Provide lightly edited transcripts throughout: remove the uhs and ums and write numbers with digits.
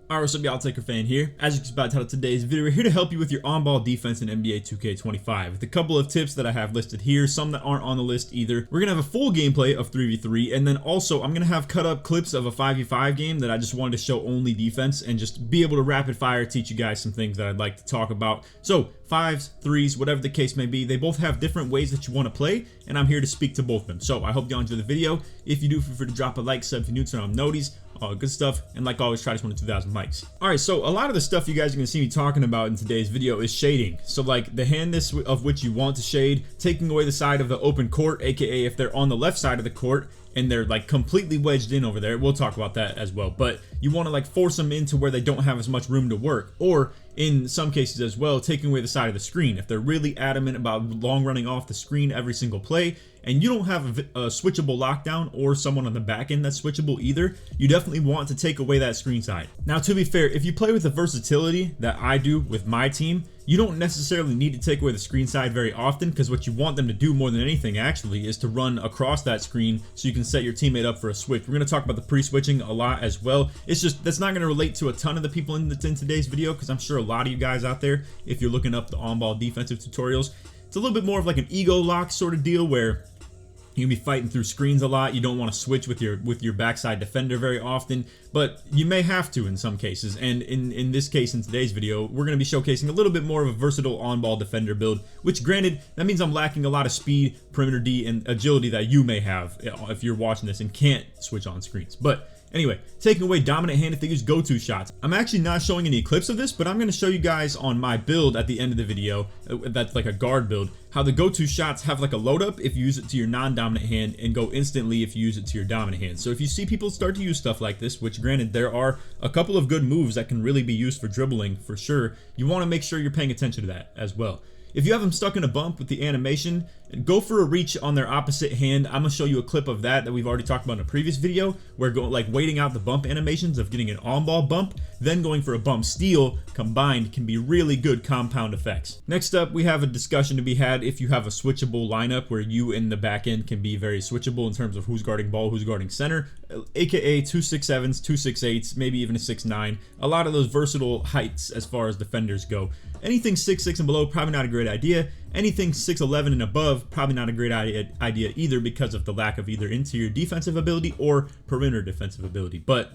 Alright, what's up y'all, LakerFan here. As you can see by the title of today's video, we're here to help you with your on-ball defense in NBA 2K25 with a couple of tips that I have listed here, some that aren't on the list either. We're going to have a full gameplay of 3v3, and then also I'm going to have cut up clips of a 5v5 game that I just wanted to show only defense and just be able to rapid fire teach you guys some things that I'd like to talk about. So, 5s, 3s, whatever the case may be, they both have different ways that you want to play, and I'm here to speak to both of them. So, I hope y'all enjoy the video. If you do, feel free to drop a like, sub if you're new, turn on noties. Good stuff, and like always, try to win 2,000 likes. Alright, so a lot of the stuff you guys are going to see me talking about in today's video is shading. So like the handness of which you want to shade, taking away the side of the open court, aka if they're on the left side of the court and they're like completely wedged in over there. We'll talk about that as well, but you want to like force them into where they don't have as much room to work, or in some cases as well, taking away the side of the screen. If they're really adamant about long running off the screen every single play, and you don't have a switchable lockdown or someone on the back end that's switchable either, you definitely want to take away that screen side. Now, to be fair, if you play with the versatility that I do with my team, you don't necessarily need to take away the screen side very often, because what you want them to do more than anything actually is to run across that screen so you can set your teammate up for a switch. We're going to talk about the pre-switching a lot as well. It's just that's not going to relate to a ton of the people in today's video, because I'm sure a lot of you guys out there, if you're looking up the on-ball defensive tutorials, it's a little bit more of like an ego lock sort of deal where you'll be fighting through screens a lot. You don't want to switch with your backside defender very often, but you may have to in some cases. And in this case, in today's video, we're going to be showcasing a little bit more of a versatile on-ball defender build, which granted, that means I'm lacking a lot of speed, perimeter D, and agility that you may have if you're watching this and can't switch on screens. But anyway, taking away dominant hand if they use go-to shots. I'm actually not showing any clips of this, but I'm going to show you guys on my build at the end of the video, that's like a guard build, how the go-to shots have like a load up if you use it to your non-dominant hand and go instantly if you use it to your dominant hand. So if you see people start to use stuff like this, which granted there are a couple of good moves that can really be used for dribbling for sure, you want to make sure you're paying attention to that as well. If you have them stuck in a bump with the animation, go for a reach on their opposite hand. I'm going to show you a clip of that we've already talked about in a previous video, where like waiting out the bump animations of getting an on-ball bump, then going for a bump steal combined can be really good compound effects. Next up, we have a discussion to be had if you have a switchable lineup where you in the back end can be very switchable in terms of who's guarding ball, who's guarding center, aka 2 6'7s, 2 6'8s, maybe even a 6'9. A lot of those versatile heights as far as defenders go. Anything 6'6 and below, probably not a great idea. Anything 6'11 and above, probably not a great idea either, because of the lack of either interior defensive ability or perimeter defensive ability. But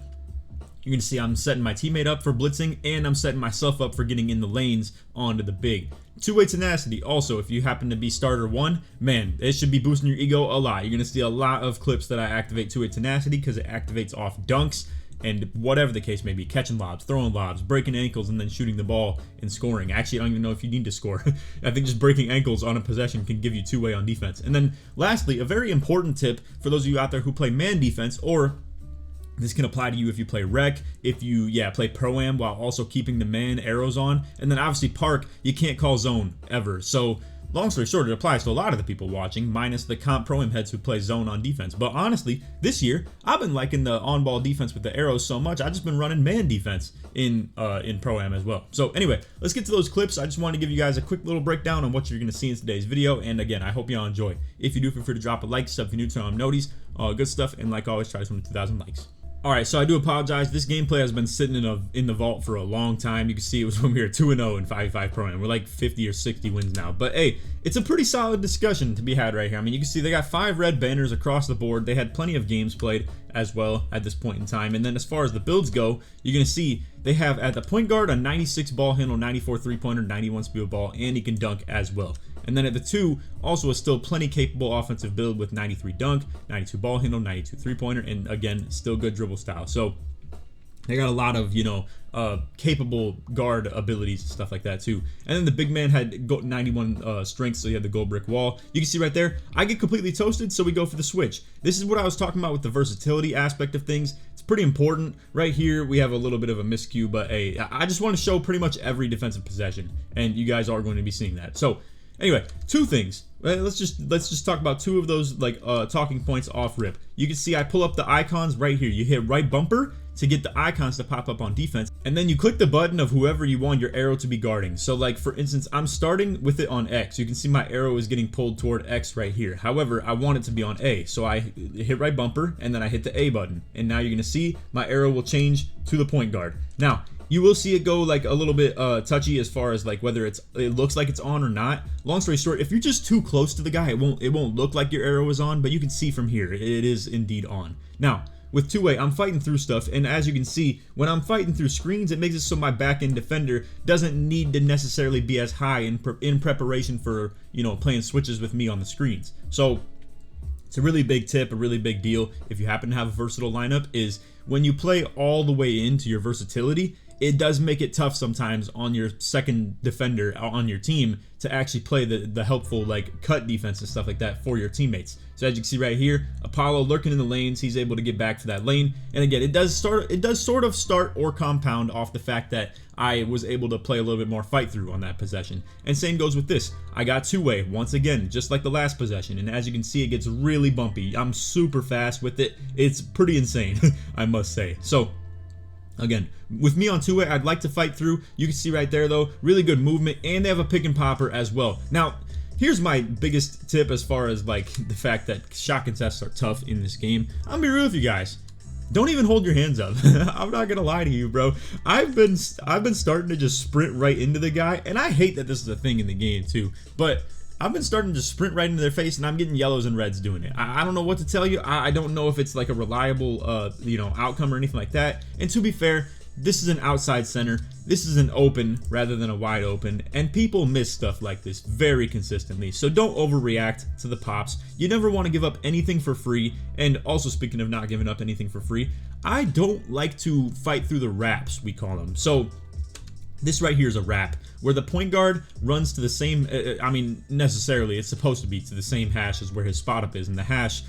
you're going to see I'm setting my teammate up for blitzing, and I'm setting myself up for getting in the lanes onto the big. Two-way tenacity also, if you happen to be starter 1, man, it should be boosting your ego a lot. You're going to see a lot of clips that I activate two-way tenacity because it activates off dunks and whatever the case may be, catching lobs, throwing lobs, breaking ankles, and then shooting the ball and scoring. Actually, I don't even know if you need to score. I think just breaking ankles on a possession can give you two-way on defense. And then lastly, a very important tip for those of you out there who play man defense, or this can apply to you if you play rec, if you play pro-am while also keeping the man arrows on, and then obviously park, you can't call zone ever. So long story short, it applies to a lot of the people watching, minus the comp pro-am heads who play zone on defense. But honestly, this year, I've been liking the on-ball defense with the arrows so much, I've just been running man defense in pro-am as well. So anyway, let's get to those clips. I just wanted to give you guys a quick little breakdown on what you're going to see in today's video. And again, I hope y'all enjoy. If you do, feel free to drop a like, sub if you're new, turn on noties, good stuff. And like always, try to win 2,000 likes. Alright, so I do apologize. This gameplay has been sitting in the vault for a long time. You can see it was when we were 2-0 in 5v5 Pro-Am. We're like 50 or 60 wins now. But hey, it's a pretty solid discussion to be had right here. I mean, you can see they got 5 red banners across the board. They had plenty of games played as well at this point in time. And then as far as the builds go, you're going to see they have at the point guard a 96 ball handle, 94 3-pointer, 91 speed ball, and he can dunk as well. And then at the 2, also a still plenty capable offensive build with 93 dunk, 92 ball handle, 92 3-pointer, and again, still good dribble style. So they got a lot of, capable guard abilities and stuff like that too. And then the big man had 91 strength, so he had the gold brick wall. You can see right there, I get completely toasted, so we go for the switch. This is what I was talking about with the versatility aspect of things. It's pretty important. Right here, we have a little bit of a miscue, but hey, I just want to show pretty much every defensive possession, and you guys are going to be seeing that. So anyway, 2 things. Let's just talk about 2 of those talking points off rip. You can see I pull up the icons right here. You hit right bumper, to get the icons to pop up on defense, and then you click the button of whoever you want your arrow to be guarding. So like for instance, I'm starting with it on X. You can see my arrow is getting pulled toward X right here. However, I want it to be on A, so I hit right bumper and then I hit the A button, and now you're gonna see my arrow will change to the point guard. Now you will see it go like a little bit touchy as far as like whether it looks like it's on or not. Long story short, if you're just too close to the guy, it won't look like your arrow is on, but you can see from here it is indeed on. Now with two-way, I'm fighting through stuff, and as you can see, when I'm fighting through screens, it makes it so my back-end defender doesn't need to necessarily be as high in preparation for, you know, playing switches with me on the screens. So it's a really big tip, a really big deal if you happen to have a versatile lineup, is when you play all the way into your versatility, it does make it tough sometimes on your second defender on your team to actually play the helpful like cut defense and stuff like that for your teammates. So as you can see right here, Apollo lurking in the lanes, he's able to get back to that lane. And again, it does sort of start or compound off the fact that I was able to play a little bit more fight through on that possession. And same goes with this. I got two-way once again, just like the last possession. And as you can see, it gets really bumpy. I'm super fast with it. It's pretty insane, I must say. So again, with me on two-way, I'd like to fight through. You can see right there though, really good movement, and they have a pick and popper as well. Now, here's my biggest tip as far as like the fact that shot contests are tough in this game. I'm gonna be real with you guys. Don't even hold your hands up. I'm not gonna lie to you, bro. I've been starting to just sprint right into the guy, and I hate that this is a thing in the game too, but I've been starting to sprint right into their face, and I'm getting yellows and reds doing it. I don't know what to tell you. I don't know if it's like a reliable, you know, outcome or anything like that. And to be fair, this is an outside center. This is an open rather than a wide open, and people miss stuff like this very consistently. So don't overreact to the pops. You never want to give up anything for free. And also, speaking of not giving up anything for free, I don't like to fight through the wraps, we call them. So this right here is a wrap where the point guard runs to the same, I mean, necessarily it's supposed to be to the same hash as where his spot up is, and the hash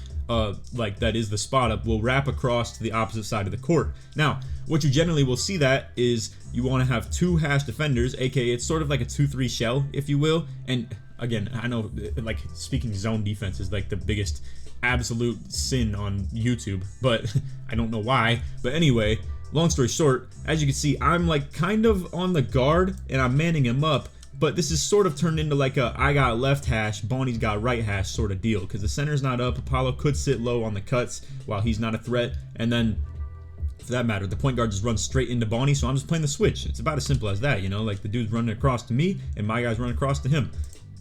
like that is the spot up will wrap across to the opposite side of the court. Now what you generally will see that is you want to have two hash defenders, aka it's sort of like a 2-3 shell, if you will. And again, I know like speaking zone defense is like the biggest absolute sin on YouTube, but I don't know why. But anyway, long story short, as you can see, I'm like kind of on the guard and I'm manning him up, but this is sort of turned into like a I got left hash, Bonnie's got right hash sort of deal, because the center's not up. Apollo could sit low on the cuts while he's not a threat, and then for that matter, the point guard just runs straight into Bonnie, so I'm just playing the switch. It's about as simple as that, you know, like the dude's running across to me and my guy's running across to him.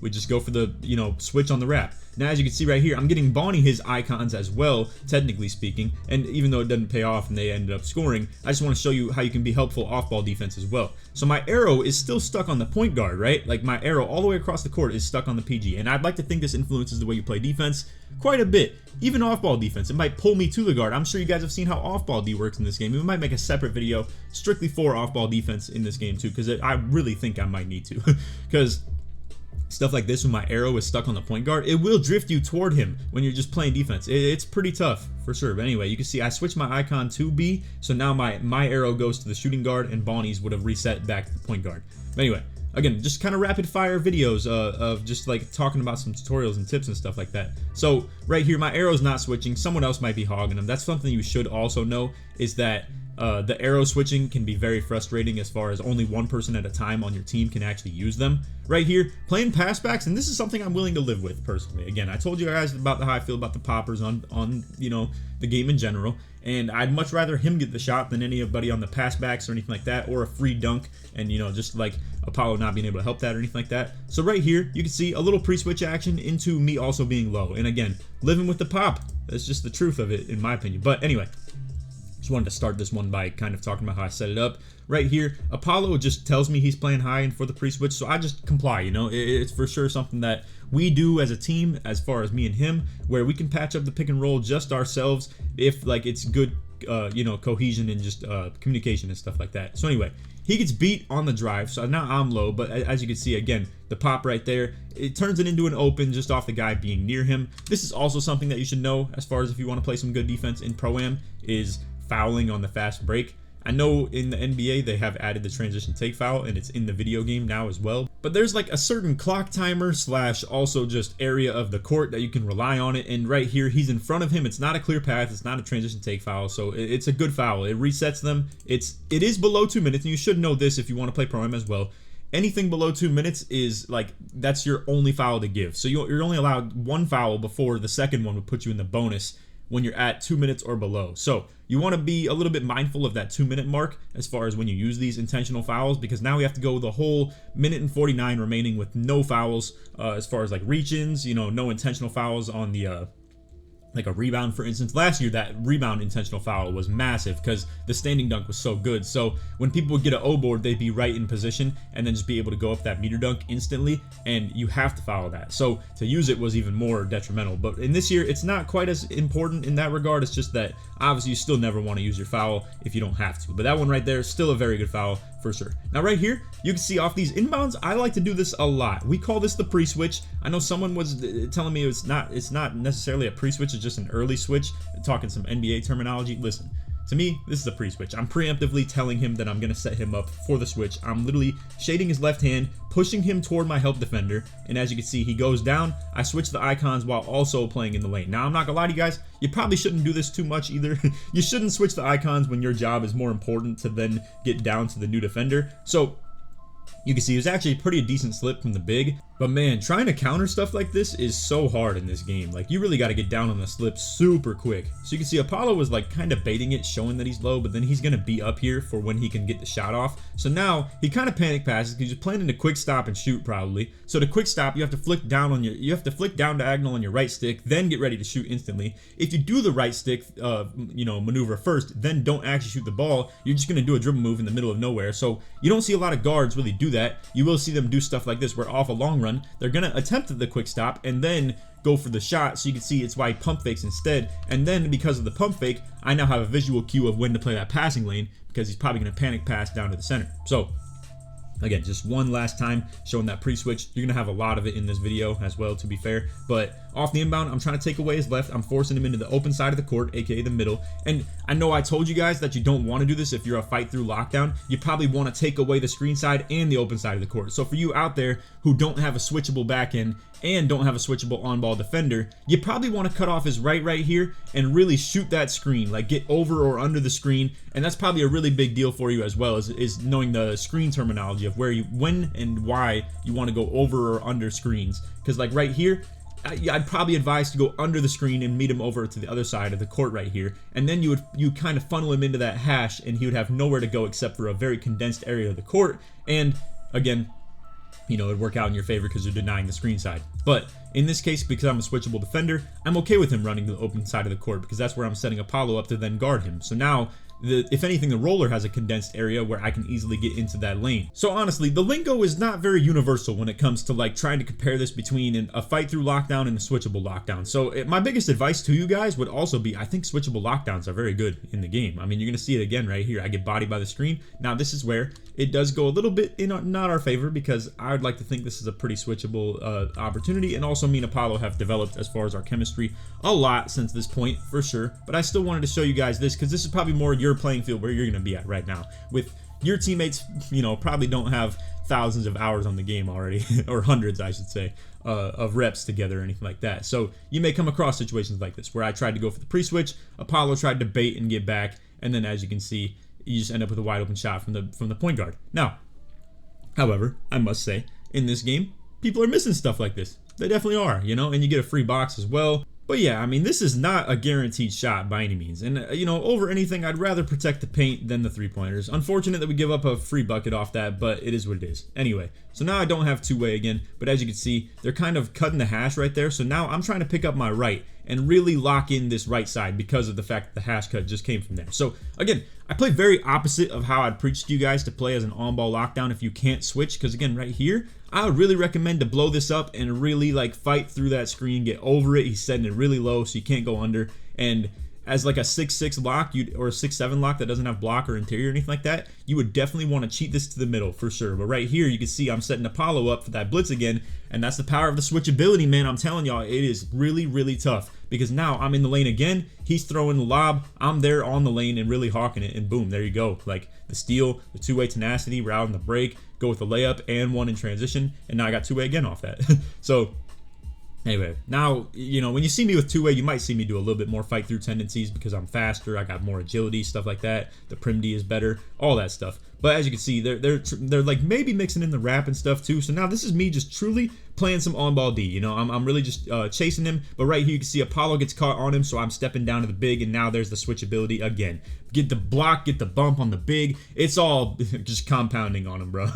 We just go for the, you know, switch on the wrap. Now, as you can see right here, I'm getting Bonnie his icons as well, technically speaking, and even though it doesn't pay off and they ended up scoring, I just want to show you how you can be helpful off-ball defense as well. So my arrow is still stuck on the point guard, right? Like my arrow all the way across the court is stuck on the PG, and I'd like to think this influences the way you play defense quite a bit. Even off-ball defense, it might pull me to the guard. I'm sure you guys have seen how off-ball D works in this game. We might make a separate video strictly for off-ball defense in this game too, because I really think I might need to, because stuff like this when my arrow is stuck on the point guard, it will drift you toward him when you're just playing defense. It's pretty tough for sure. But anyway, you can see I switched my icon to B, so now my arrow goes to the shooting guard and Bonnie's would have reset back to the point guard. But anyway, again, just kind of rapid fire videos of just like talking about some tutorials and tips and stuff like that. So right here, my arrow's not switching. Someone else might be hogging them. That's something you should also know, is that the arrow switching can be very frustrating as far as only one person at a time on your team can actually use them. Right here, playing passbacks, and this is something I'm willing to live with personally. Again, I told you guys about how I feel about the poppers on you know, the game in general, and I'd much rather him get the shot than anybody on the passbacks or anything like that, or a free dunk, and you know, just like Apollo not being able to help that or anything like that. So right here, you can see a little pre-switch action into me also being low, and again, living with the pop. That's just the truth of it, in my opinion. But anyway, just wanted to start this one by kind of talking about how I set it up. Right here, Apollo just tells me he's playing high and for the pre-switch, so I just comply, you know. It's for sure something that we do as a team, as far as me and him, where we can patch up the pick and roll just ourselves if like it's good, you know, cohesion and just communication and stuff like that. So anyway, he gets beat on the drive, so now I'm low, but as you can see, again, the pop right there, it turns it into an open just off the guy being near him. This is also something that you should know as far as if you want to play some good defense in Pro-Am, is fouling on the fast break. I know in the NBA they have added the transition take foul, and it's in the video game now as well. But there's like a certain clock timer slash also just area of the court that you can rely on it. And right here, he's in front of him. It's not a clear path. It's not a transition take foul. So it's a good foul. It resets them. It is below 2 minutes, and you should know this if you want to play Pro Am as well. Anything below 2 minutes is like, that's your only foul to give. So you're only allowed one foul before the second one would put you in the bonus when you're at 2 minutes or below. So you want to be a little bit mindful of that 2 minute mark as far as when you use these intentional fouls, because now we have to go the whole minute and 49 remaining with no fouls as far as like reach-ins, you know, no intentional fouls on the like a rebound, for instance. Last year, that rebound intentional foul was massive because the standing dunk was so good. So when people would get an O board, they'd be right in position and then just be able to go up that meter dunk instantly, and you have to foul that. So to use it was even more detrimental. But in this year, it's not quite as important in that regard. It's just that obviously you still never want to use your foul if you don't have to. But that one right there is still a very good foul for sure. Now right here, you can see off these inbounds, I like to do this a lot. We call this the pre-switch. I know someone was telling me it's not necessarily a pre-switch, it's just an early switch, talking some NBA terminology. Listen, to me, this is a pre-switch. I'm preemptively telling him that I'm going to set him up for the switch. I'm literally shading his left hand, pushing him toward my help defender, and as you can see, he goes down. I switch the icons while also playing in the lane. Now, I'm not going to lie to you guys, you probably shouldn't do this too much either. You shouldn't switch the icons when your job is more important to then get down to the new defender. So you can see it was actually a pretty decent slip from the big. But man, trying to counter stuff like this is so hard in this game. Like, you really got to get down on the slip super quick. So you can see Apollo was like kind of baiting it, showing that he's low, but then he's going to be up here for when he can get the shot off. So now he kind of panic passes because he's planning to quick stop and shoot probably. So to quick stop, you have to flick down diagonal on your right stick, then get ready to shoot instantly. If you do the right stick, maneuver first, then don't actually shoot the ball. You're just going to do a dribble move in the middle of nowhere. So you don't see a lot of guards really do that. You will see them do stuff like this where off a long run, they're going to attempt the quick stop and then go for the shot. So you can see it's why he pump fakes instead. And then because of the pump fake, I now have a visual cue of when to play that passing lane because he's probably going to panic pass down to the center. So again, just one last time showing that pre-switch. You're going to have a lot of it in this video as well, to be fair. But off the inbound, I'm trying to take away his left. I'm forcing him into the open side of the court, aka the middle. And I know I told you guys that you don't want to do this if you're a fight through lockdown. You probably want to take away the screen side and the open side of the court. So for you out there who don't have a switchable back end and don't have a switchable on-ball defender, you probably want to cut off his right here and really shoot that screen, like get over or under the screen. And that's probably a really big deal for you as well, is knowing the screen terminology of when and why you want to go over or under screens. Because like right here, I'd probably advise to go under the screen and meet him over to the other side of the court right here, and then you kind of funnel him into that hash, and he would have nowhere to go except for a very condensed area of the court. And again, it'd work out in your favor because you're denying the screen side. But in this case, because I'm a switchable defender, I'm okay with him running to the open side of the court because that's where I'm setting Apollo up to then guard him. So now, if anything, the roller has a condensed area where I can easily get into that lane. So honestly, the lingo is not very universal when it comes to like trying to compare this between a fight through lockdown and a switchable lockdown. So my biggest advice to you guys would also be, I think switchable lockdowns are very good in the game. I mean, you're going to see it again right here. I get bodied by the screen. Now this is where it does go a little bit in not our favor, because I would like to think this is a pretty switchable opportunity, and also me and Apollo have developed as far as our chemistry a lot since this point for sure. But I still wanted to show you guys this because this is probably more your playing field where you're going to be at right now, with your teammates probably don't have thousands of hours on the game already or hundreds, I should say, of reps together or anything like that. So you may come across situations like this where I tried to go for the pre-switch, Apollo tried to bait and get back, and then as you can see, you just end up with a wide open shot from the point guard. Now, however, I must say, in this game, people are missing stuff like this. They definitely are, and you get a free box as well. But yeah, I mean, this is not a guaranteed shot by any means. And, over anything, I'd rather protect the paint than the three-pointers. Unfortunate that we give up a free bucket off that, but it is what it is. Anyway, so now I don't have two-way again, but as you can see, they're kind of cutting the hash right there. So now I'm trying to pick up my right and really lock in this right side because of the fact that the hash cut just came from there. So again, I play very opposite of how I'd preach to you guys to play as an on-ball lockdown if you can't switch, because again, right here, I would really recommend to blow this up and really like fight through that screen, get over it. He's setting it really low so you can't go under. And as like a 6'6 lock, or a 6'7 lock that doesn't have block or interior or anything like that, you would definitely want to cheat this to the middle for sure. But right here, you can see I'm setting Apollo up for that blitz again, and that's the power of the switchability, man. I'm telling y'all, it is really, really tough, because now I'm in the lane again, he's throwing the lob, I'm there on the lane and really hawking it, and boom, there you go. Like the steal, the two-way tenacity, route in the break, go with the layup and one in transition, and now I got two-way again off that. So anyway, now, you know, when you see me with two-way, you might see me do a little bit more fight through tendencies because I'm faster, I got more agility, stuff like that. The prim D is better, all that stuff. But as you can see, they're like maybe mixing in the wrap and stuff too. So now this is me just truly playing some on-ball D. You know, I'm really just chasing him. But right here you can see Apollo gets caught on him, so I'm stepping down to the big, and now there's the switchability again. Get the block, get the bump on the big. It's all just compounding on him, bro,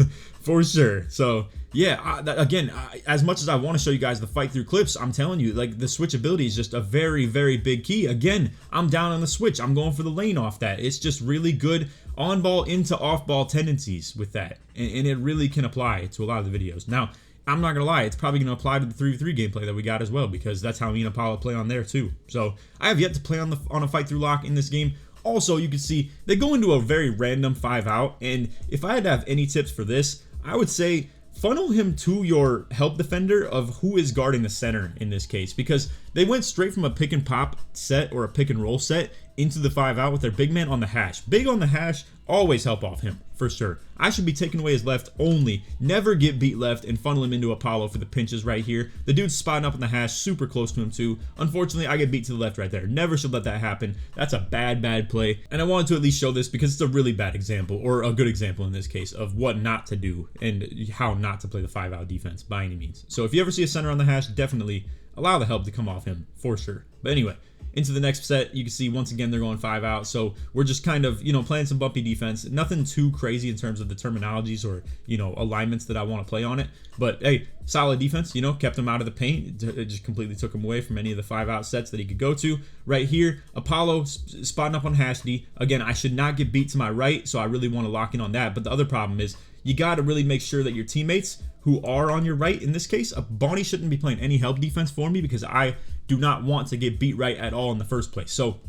for sure. So yeah, again, as much as I want to show you guys the fight through clips, I'm telling you, like, the switchability is just a very, very big key. Again, I'm down on the switch. I'm going for the lane off that. It's just really good on-ball into off-ball tendencies with that, and it really can apply to a lot of the videos. Now, I'm not gonna lie, it's probably gonna apply to the 3v3 gameplay that we got as well, because that's how me and Apollo play on there too. So I have yet to play on a fight through lock in this game. Also, you can see they go into a very random 5-out, and if I had to have any tips for this, I would say funnel him to your help defender of who is guarding the center in this case, because they went straight from a pick and pop set or a pick and roll set into the 5-out with their big man on the hash. Big on the hash, always help off him for sure. I should be taking away his left only, never get beat left, and funnel him into Apollo for the pinches right here. The dude's spotting up on the hash, super close to him too. Unfortunately, I get beat to the left right there. Never should let that happen. That's a bad play, and I wanted to at least show this because it's a really bad example, or a good example in this case, of what not to do and how not to play the 5-out defense by any means. So if you ever see a center on the hash, definitely allow the help to come off him for sure. But anyway, into the next set, you can see once again they're going 5-out, so we're just kind of, you know, playing some bumpy defense. Nothing too crazy in terms of the terminologies or, you know, alignments that I want to play on it, but hey, solid defense, you know, kept him out of the paint. It just completely took him away from any of the 5-out sets that he could go to. Right here, Apollo spotting up on hash D. Again, I should not get beat to my right, so I really want to lock in on that. But the other problem is you got to really make sure that your teammates who are on your right, in this case, Bonnie shouldn't be playing any help defense for me, because I do not want to get beat right at all in the first place. So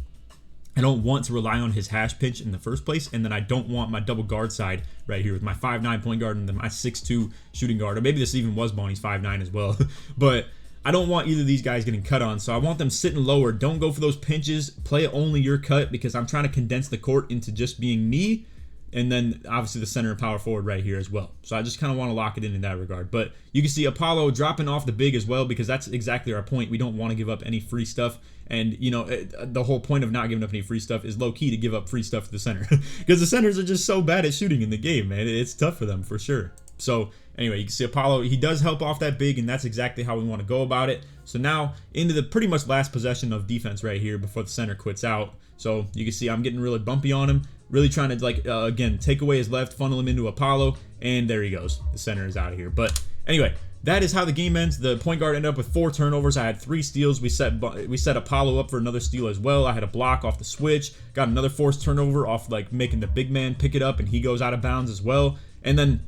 I don't want to rely on his hash pinch in the first place, and then I don't want my double guard side right here with my 5'9" point guard and then my 6'2" shooting guard, or maybe this even was Bonnie's 5'9" as well. But I don't want either of these guys getting cut on, so I want them sitting lower. Don't go for those pinches. Play only your cut, because I'm trying to condense the court into just being me, and then obviously the center and power forward right here as well. So I just kind of want to lock it in that regard. But you can see Apollo dropping off the big as well, because that's exactly our point. We don't want to give up any free stuff. And, you know, the whole point of not giving up any free stuff is low-key to give up free stuff to the center. Because the centers are just so bad at shooting in the game, man. It's tough for them for sure. So anyway, you can see Apollo, he does help off that big, and that's exactly how we want to go about it. So now into the pretty much last possession of defense right here before the center quits out. So you can see I'm getting really bumpy on him, really trying to, like, again, take away his left, funnel him into Apollo, and there he goes. The center is out of here. But anyway, that is how the game ends. The point guard ended up with 4 turnovers. I had 3 steals. We set Apollo up for another steal as well. I had a block off the switch, got another forced turnover off, like, making the big man pick it up, and he goes out of bounds as well. And then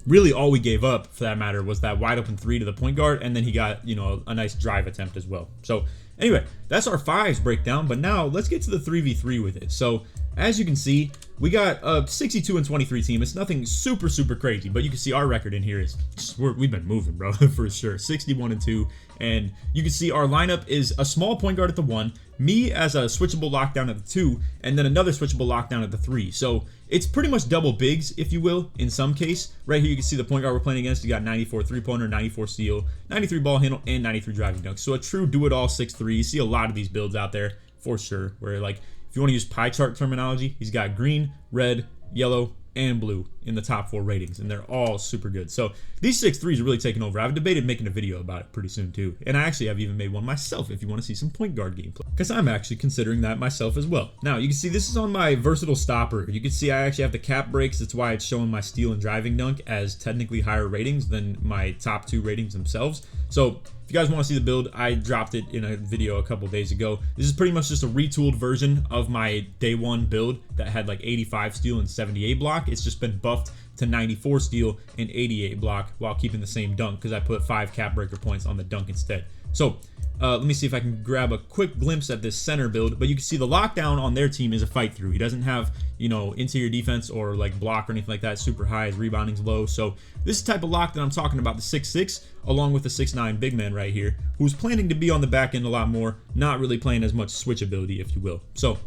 really all we gave up, for that matter, was that wide open 3 to the point guard, and then he got, you know, a nice drive attempt as well. So anyway, that's our 5s breakdown, but now let's get to the 3v3 with it. So as you can see, we got a 62-23 team. It's nothing super crazy, but you can see our record in here is we've been moving, bro, for sure. 61-2, and you can see our lineup is a small point guard at the 1, me as a switchable lockdown at the 2, and then another switchable lockdown at the 3. So it's pretty much double bigs, if you will, in some case. Right here you can see the point guard we're playing against. You got 94 3-pointer, 94 steal, 93 ball handle, and 93 driving dunk. So a true do-it-all 6'3". You see a lot of these builds out there for sure, where, like, if you want to use pie chart terminology, he's got green, red, yellow, and blue in the top 4 ratings, and they're all super good. So these 6'3s are really taking over. I've debated making a video about it pretty soon too, and I actually have even made one myself if you want to see some point guard gameplay, because I'm actually considering that myself as well. Now you can see this is on my versatile stopper. You can see I actually have the cap breaks. That's why it's showing my steal and driving dunk as technically higher ratings than my top 2 ratings themselves. So if you guys want to see the build, I dropped it in a video a couple days ago. This is pretty much just a retooled version of my day 1 build that had like 85 steal and 78 block. It's just been buffed to 94 steal and 88 block while keeping the same dunk, because I put 5 cap breaker points on the dunk instead. So Let me see if I can grab a quick glimpse at this center build, but you can see the lockdown on their team is a fight through. He doesn't have, you know, interior defense or like block or anything like that super high. His rebounding's low. So this is the type of lock that I'm talking about, the 6'6", along with the 6'9" big man right here, who's planning to be on the back end a lot more, not really playing as much switch ability, if you will. So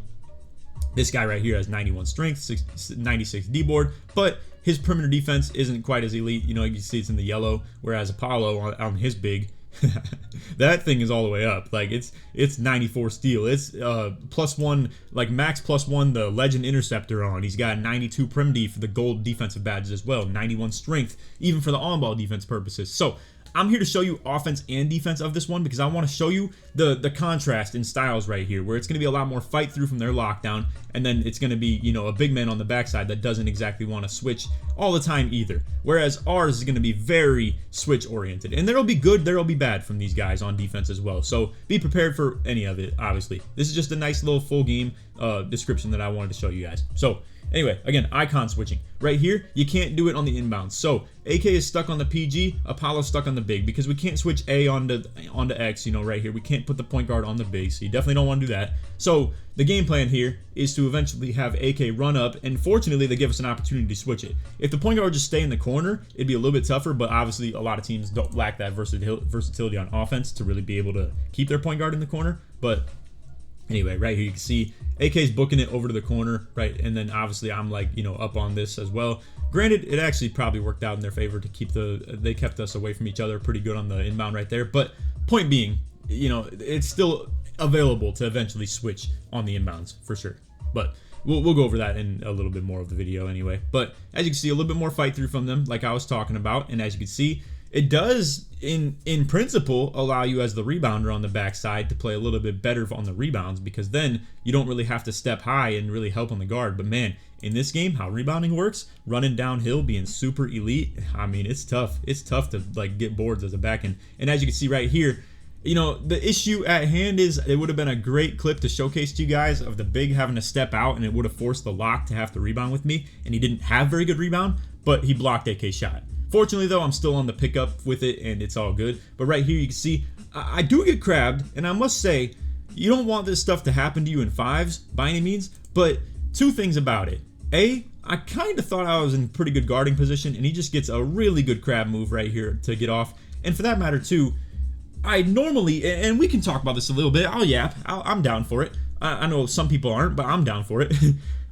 this guy right here has 91 strength, 96 D-board, but his perimeter defense isn't quite as elite. You know, you can see it's in the yellow, whereas Apollo on his big, that thing is all the way up. Like it's 94 steal. It's +1, like max +1 the legend interceptor on. He's got 92 prim D for the gold defensive badges as well, 91 strength even for the on-ball defense purposes. So I'm here to show you offense and defense of this one because I want to show you the contrast in styles right here, where it's going to be a lot more fight through from their lockdown, and then it's going to be, you know, a big man on the backside that doesn't exactly want to switch all the time either. Whereas ours is going to be very switch oriented, and there'll be good, there'll be bad from these guys on defense as well. So be prepared for any of it. Obviously, this is just a nice little full game description that I wanted to show you guys. So anyway, again, icon switching. Right here, you can't do it on the inbounds. So AK is stuck on the PG, Apollo's stuck on the big, because we can't switch A onto X, you know, right here. We can't put the point guard on the big, so you definitely don't want to do that. So the game plan here is to eventually have AK run up, and fortunately they give us an opportunity to switch it. If the point guard just stay in the corner, it'd be a little bit tougher, but obviously a lot of teams don't lack that versatility on offense to really be able to keep their point guard in the corner. But anyway, right here you can see AK's booking it over to the corner, right? And then obviously I'm like, you know, up on this as well. Granted, it actually probably worked out in their favor to keep they kept us away from each other pretty good on the inbound right there. But point being, you know, it's still available to eventually switch on the inbounds for sure. But we'll go over that in a little bit more of the video anyway. But as you can see, a little bit more fight through from them, like I was talking about. And as you can see, it does, in principle, allow you as the rebounder on the backside to play a little bit better on the rebounds, because then you don't really have to step high and really help on the guard. But man, in this game, how rebounding works, running downhill, being super elite, I mean, it's tough. It's tough to like get boards as a back end. And as you can see right here, you know, the issue at hand is it would have been a great clip to showcase to you guys of the big having to step out, and it would have forced the lock to have to rebound with me, and he didn't have very good rebound, but he blocked AK's shot. Fortunately, though, I'm still on the pickup with it, and it's all good. But right here, you can see I do get crabbed, and I must say, you don't want this stuff to happen to you in fives by any means, but two things about it. A, I kind of thought I was in pretty good guarding position, and he just gets a really good crab move right here to get off. And for that matter, too, I normally, and we can talk about this a little bit, I'll yap, I'm down for it. I know some people aren't, but I'm down for it.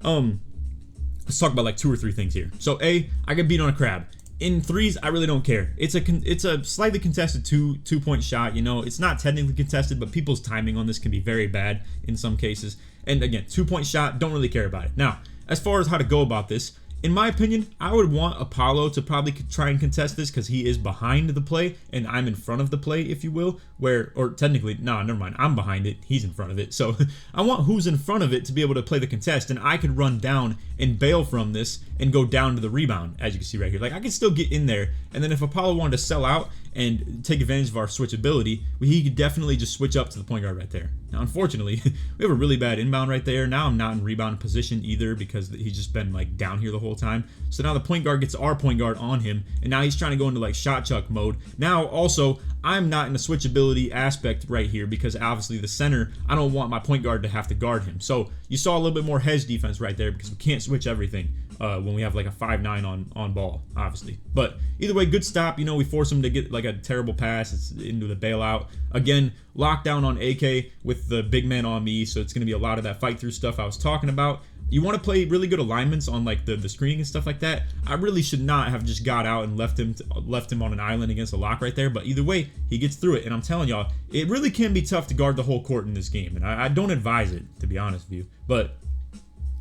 Let's talk about like 2 or 3 things here. So A, I get beat on a crab. In threes, I really don't care. It's a slightly contested two-point shot. You know, it's not technically contested, but people's timing on this can be very bad in some cases. And again, 2-point shot, don't really care about it. Now, as far as how to go about this, in my opinion, I would want Apollo to probably try and contest this because he is behind the play and I'm in front of the play, if you will. Or technically, no, never mind. I'm behind it. He's in front of it. So I want who's in front of it to be able to play the contest, and I could run down and bail from this and go down to the rebound, as you can see right here. Like, I could still get in there, and then if Apollo wanted to sell out and take advantage of our switchability, he could definitely just switch up to the point guard right there. Now, unfortunately, we have a really bad inbound right there. Now I'm not in rebound position either because he's just been like down here the whole time. So now the point guard gets our point guard on him, and now he's trying to go into like shot chuck mode. Now also, I'm not in a switchability aspect right here because obviously the center, I don't want my point guard to have to guard him. So you saw a little bit more hedge defense right there because we can't switch everything when we have like a 5'9" on ball, obviously. But either way, good stop. You know, we force him to get like a terrible pass. It's into the bailout. Again, lockdown on AK with the big man on me, so it's going to be a lot of that fight through stuff I was talking about. You want to play really good alignments on like the screening and stuff like that. I really should not have just got out and left him on an island against a lock right there. But either way, he gets through it. And I'm telling y'all, it really can be tough to guard the whole court in this game. And I don't advise it, to be honest with you. But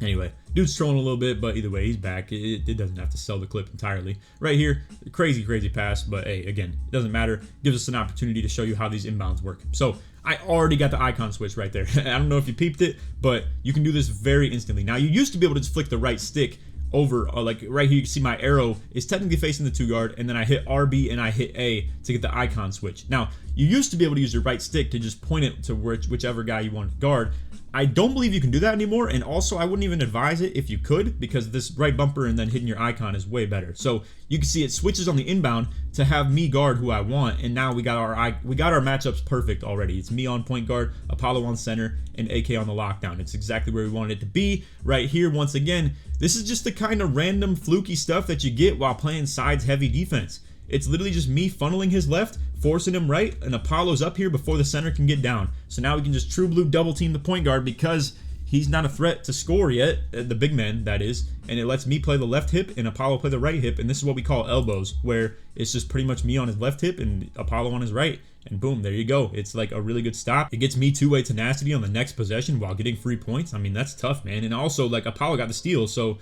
anyway, dude's trolling a little bit, but either way, he's back. It doesn't have to sell the clip entirely. Right here, crazy pass. But hey, again, it doesn't matter. Gives us an opportunity to show you how these inbounds work. So I already got the icon switch right there. I don't know if you peeped it, but you can do this very instantly. Now, you used to be able to just flick the right stick over, like right here, you can see my arrow is technically facing the 2 guard, and then I hit RB and I hit A to get the icon switch. Now, you used to be able to use your right stick to just point it to whichever guy you wanted to guard. I don't believe you can do that anymore, and also I wouldn't even advise it if you could, because this right bumper and then hitting your icon is way better. So you can see it switches on the inbound to have me guard who I want, and now we got our matchups perfect already. It's me on point guard, Apollo on center, and AK on the lockdown. It's exactly where we wanted it to be right here. Once again, this is just the kind of random fluky stuff that you get while playing sides heavy defense. It's literally just me funneling his left, forcing him right, and Apollo's up here before the center can get down. So now we can just true blue double team the point guard because he's not a threat to score yet, the big man that is, and it lets me play the left hip and Apollo play the right hip, and this is what we call elbows, where it's just pretty much me on his left hip and Apollo on his right. And boom, there you go. It's like a really good stop. It gets me two-way tenacity on the next possession while getting free points. I mean, that's tough, man. And also, like, Apollo got the steal, so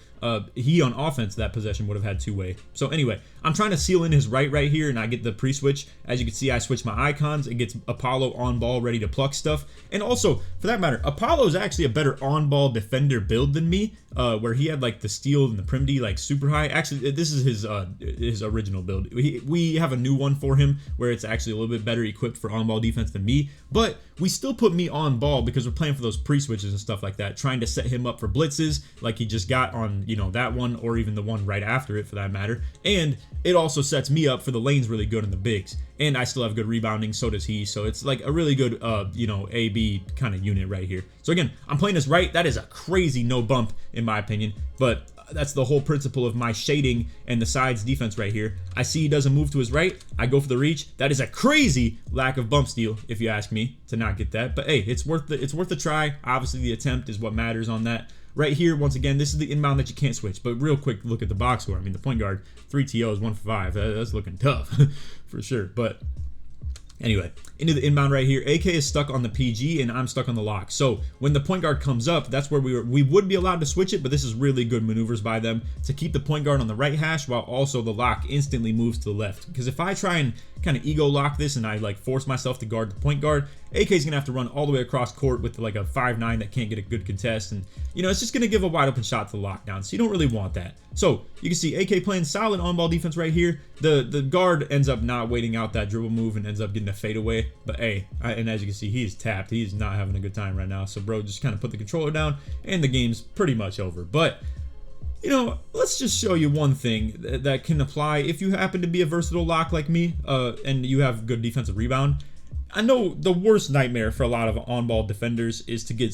he on offense that possession would have had two-way. So anyway, I'm trying to seal in his right here, and I get the pre-switch. As you can see, I switch my icons. It gets Apollo on ball, ready to pluck stuff. And also, for that matter, Apollo is actually a better on-ball defender build than me, where he had like the steal and the prim D like super high. Actually, this is his original build. We have a new one for him where it's actually a little bit better equipped for on-ball defense than me, but we still put me on ball because we're playing for those pre-switches and stuff like that, trying to set him up for blitzes like he just got on, you know, that one or even the one right after it for that matter. And it also sets me up for the lanes really good in the bigs, and I still have good rebounding, so does he. So it's like a really good you know, A-B kind of unit right here. So again, I'm playing this right. That is a crazy no bump in my opinion, but that's the whole principle of my shading and the sides defense right here. I see he doesn't move to his right, I go for the reach. That is a crazy lack of bump steal if you ask me to not get that, but hey, it's worth the try. Obviously the attempt is what matters on that. Right here, once again, this is the inbound that you can't switch, but real quick look at the box score. I mean, the point guard, 3 TOs, 1 for 5. That's looking tough for sure. But anyway, into the inbound right here. AK is stuck on the PG and I'm stuck on the lock. So when the point guard comes up, that's where we would be allowed to switch it, but this is really good maneuvers by them to keep the point guard on the right hash while also the lock instantly moves to the left. Because if I try and kind of ego lock this and I like force myself to guard the point guard, AK is gonna have to run all the way across court with like a 5'9" that can't get a good contest, and you know, it's just gonna give a wide open shot to the lockdown, so you don't really want that. So you can see AK playing solid on ball defense right here. The guard ends up not waiting out that dribble move and ends up getting a fadeaway, but hey, and as you can see, he's tapped. He's not having a good time right now, so bro just kind of put the controller down and the game's pretty much over. But you know, let's just show you one thing that can apply if you happen to be a versatile lock like me, and you have good defensive rebound. I know the worst nightmare for a lot of on-ball defenders is to get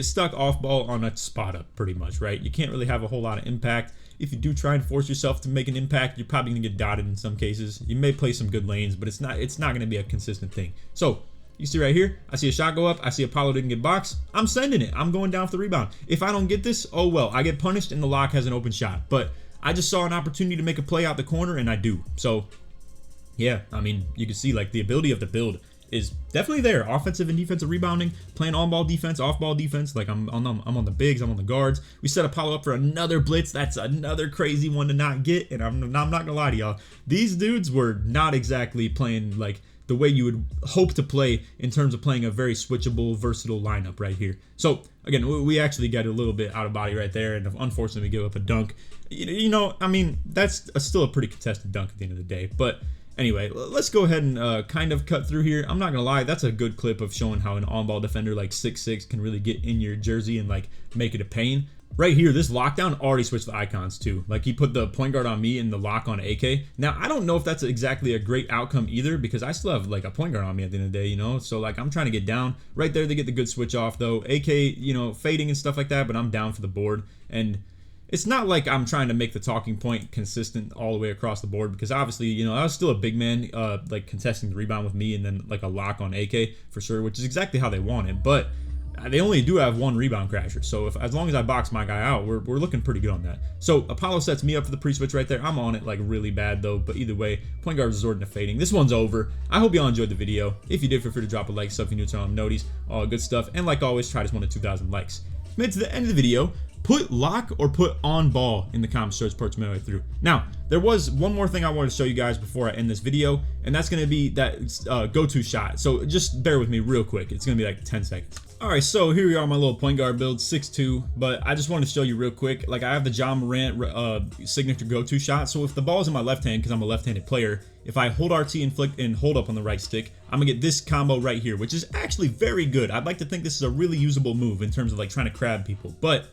stuck off-ball on a spot up, pretty much, right? You can't really have a whole lot of impact. If you do try and force yourself to make an impact, you're probably gonna get dotted in some cases. You may play some good lanes, but it's not gonna be a consistent thing. So you see right here, I see a shot go up, I see Apollo didn't get boxed, I'm sending it, I'm going down for the rebound. If I don't get this, oh well, I get punished and the lock has an open shot. But I just saw an opportunity to make a play out the corner and I do. So yeah, I mean, you can see like the ability of the build is definitely there. Offensive and defensive rebounding, playing on-ball defense, off-ball defense. Like I'm on the bigs, I'm on the guards. We set Apollo up for another blitz. That's another crazy one to not get. And I'm not gonna lie to y'all, these dudes were not exactly playing like the way you would hope to play in terms of playing a very switchable, versatile lineup right here. So again, we actually get a little bit out of body right there, and unfortunately we give up a dunk. You know, I mean, that's still a pretty contested dunk at the end of the day. But anyway, let's go ahead and kind of cut through here. I'm not gonna lie, that's a good clip of showing how an on-ball defender like 6'6" can really get in your jersey and like make it a pain. Right here, this lockdown already switched the icons too. Like he put the point guard on me and the lock on AK. Now, I don't know if that's exactly a great outcome either, because I still have like a point guard on me at the end of the day, you know? So like I'm trying to get down. Right there, they get the good switch off though. AK, you know, fading and stuff like that, but I'm down for the board. And it's not like I'm trying to make the talking point consistent all the way across the board, because obviously, you know, I was still a big man like contesting the rebound with me and then like a lock on AK for sure, which is exactly how they want it. But they only do have one rebound crasher, so as long as I box my guy out, we're looking pretty good on that. So Apollo sets me up for the pre-switch right there. I'm on it like really bad though, but either way, point guard resorting to fading. This one's over. I hope y'all enjoyed the video. If you did, feel free to drop a like, sub if you're new to channel, noties, all good stuff, and like always, try this one to 2,000 likes. Made it to the end of the video. put lock or put on ball in the comments to parts midway through. Now, there was one more thing I wanted to show you guys before I end this video, and that's going to be that go-to shot. So just bear with me real quick. It's going to be like 10 seconds. All right, so here we are, my little point guard build, 6'2", but I just wanted to show you real quick. Like, I have the Ja Morant signature go-to shot. So if the ball's in my left hand, because I'm a left-handed player, if I hold RT and flick and hold up on the right stick, I'm gonna get this combo right here, which is actually very good. I'd like to think this is a really usable move in terms of like trying to crab people, but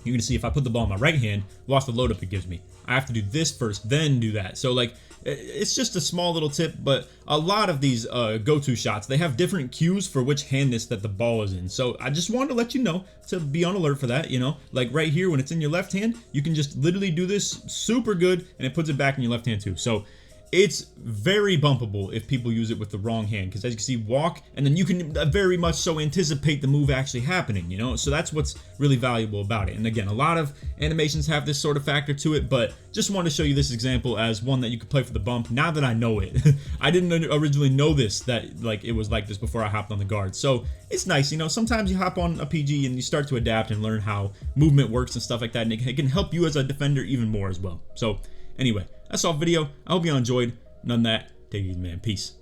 you're gonna see if I put the ball in my right hand, watch the load up it gives me. I have to do this first, then do that. So like, it's just a small little tip, but a lot of these go-to shots, they have different cues for which handness that the ball is in. So I just wanted to let you know to be on alert for that, you know, like right here when it's in your left hand, you can just literally do this super good and it puts it back in your left hand too. So it's very bumpable if people use it with the wrong hand, because as you can see, walk, and then you can very much so anticipate the move actually happening, you know? So that's what's really valuable about it. And again, a lot of animations have this sort of factor to it, but just wanted to show you this example as one that you could play for the bump now that I know it. I didn't originally know this, that like it was like this before I hopped on the guard. So it's nice, you know, sometimes you hop on a PG and you start to adapt and learn how movement works and stuff like that, and it can help you as a defender even more as well. So anyway, that's all for the video. I hope you all enjoyed. None of that. Take it easy, man. Peace.